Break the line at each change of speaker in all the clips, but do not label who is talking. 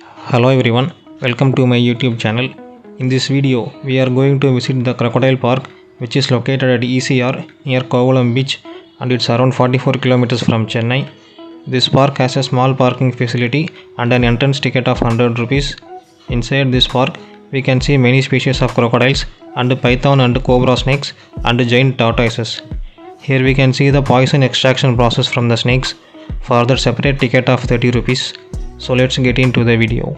Hello everyone, welcome to my YouTube channel. In this video, we are going to visit the Crocodile Park, which is located at ECR near Kovalam Beach, and it's around 44 kilometers from Chennai. This park has a small parking facility and an entrance ticket of 100 rupees. Inside this park, we can see many species of crocodiles and python and cobra snakes and giant tortoises. Here we can see the poison extraction process from the snakes. For that separate ticket of 30 rupees. So let's get into the video.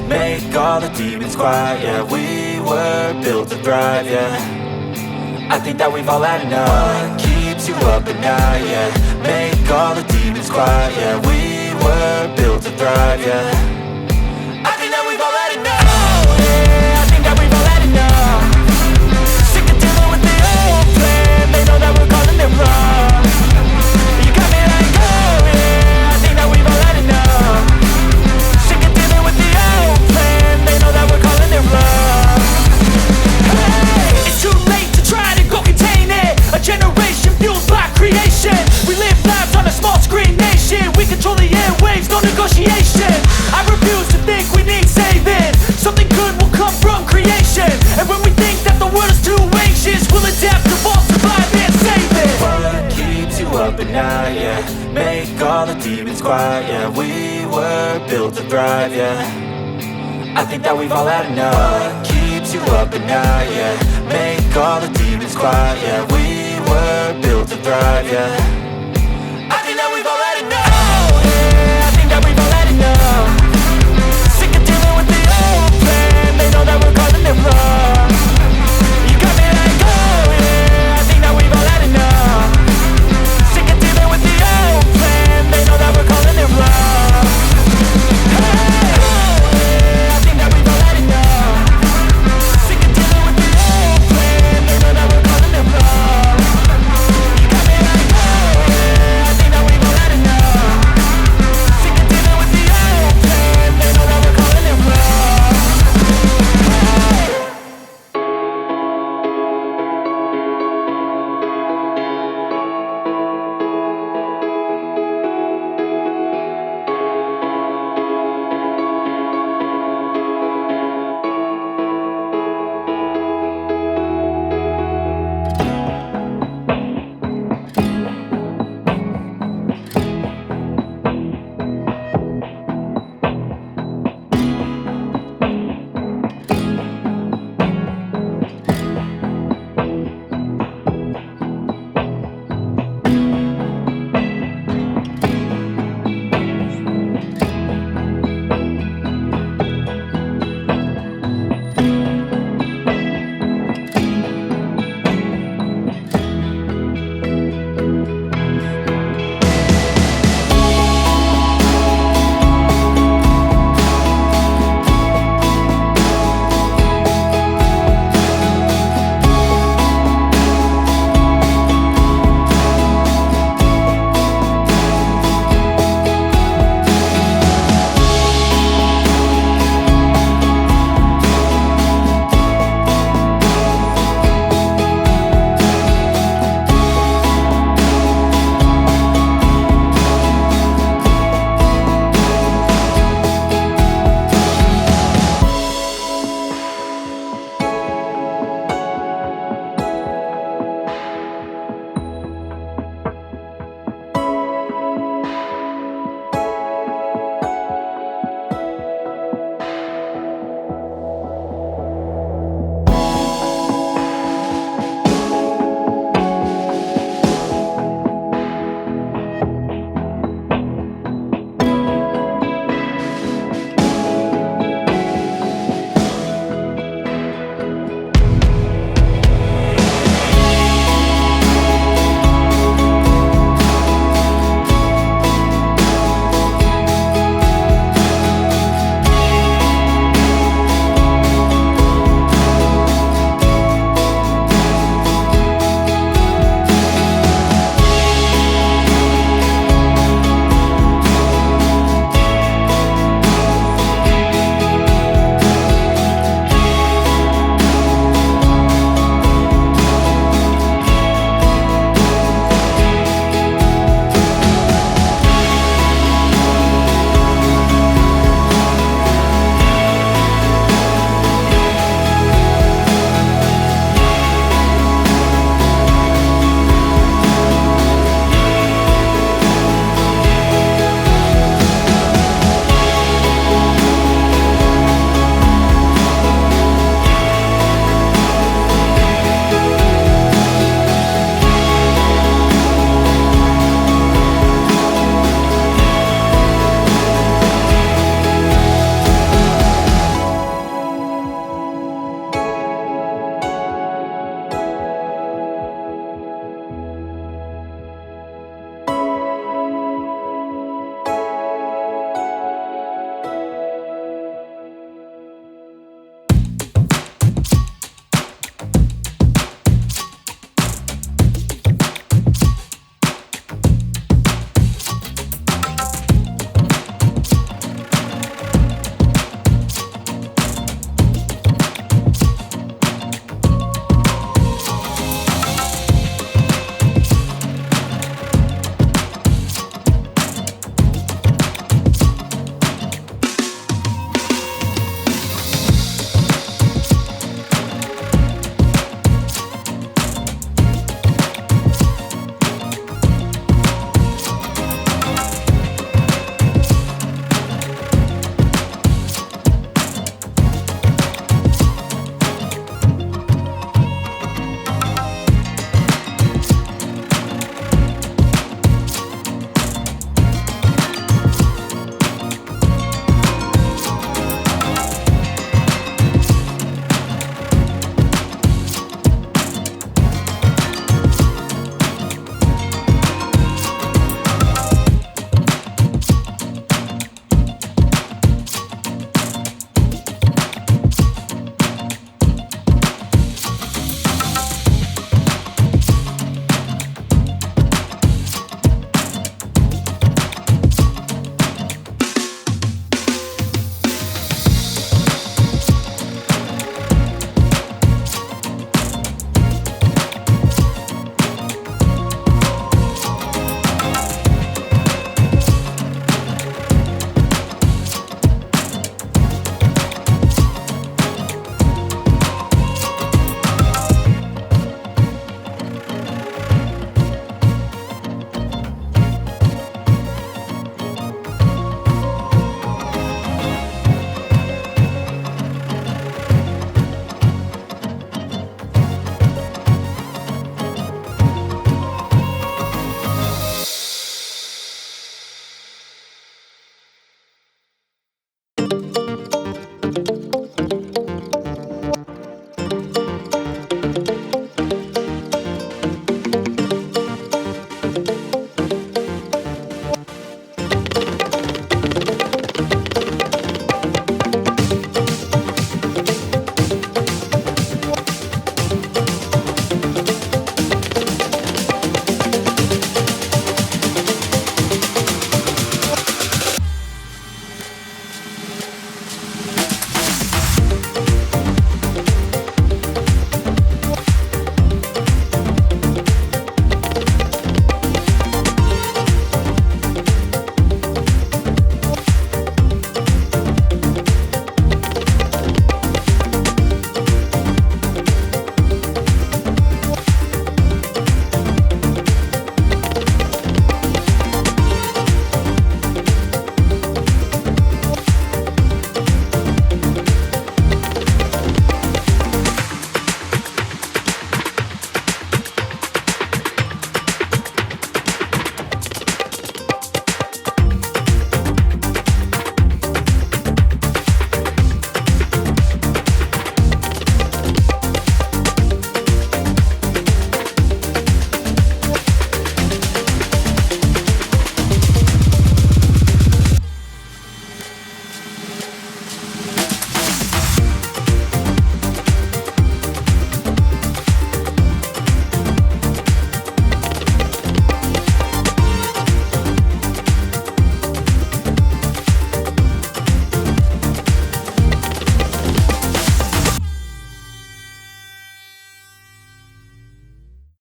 Make all the demons quiet, yeah. We were built to thrive, yeah. I think that we've all had enough. What keeps you up at night, yeah. Make all the demons quiet, yeah. We were built to thrive, yeah. I think that we've all had enough. Yeah, I think that we've all had enough. Sick of dealing with the old plan. They know that we're calling it wrong. You got me like, oh yeah, I think that we've all had enough. Sick of dealing with the old plan. They know that we're calling it wrong. Hey, it's too late to try to go contain it. A generation fueled by creation. We live lives on a small screen nation. We control the airwaves, no negotiation. I refuse to think we need saving. Something good will come from creation. And when we think that the world is too anxious, we'll adapt, evolve, survive and save it. What keeps you up at night, yeah. Make all the demons quiet, yeah. We were built to thrive, yeah. I think that we've all had enough. What keeps you up at night, yeah. Make all the demons quiet, yeah. We were built to thrive, yeah. I think that we've all had enough. Yeah, I think that we've all had enough. Sick of dealing with the old plan. They know that we're calling it wrong. You got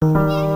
Yeah.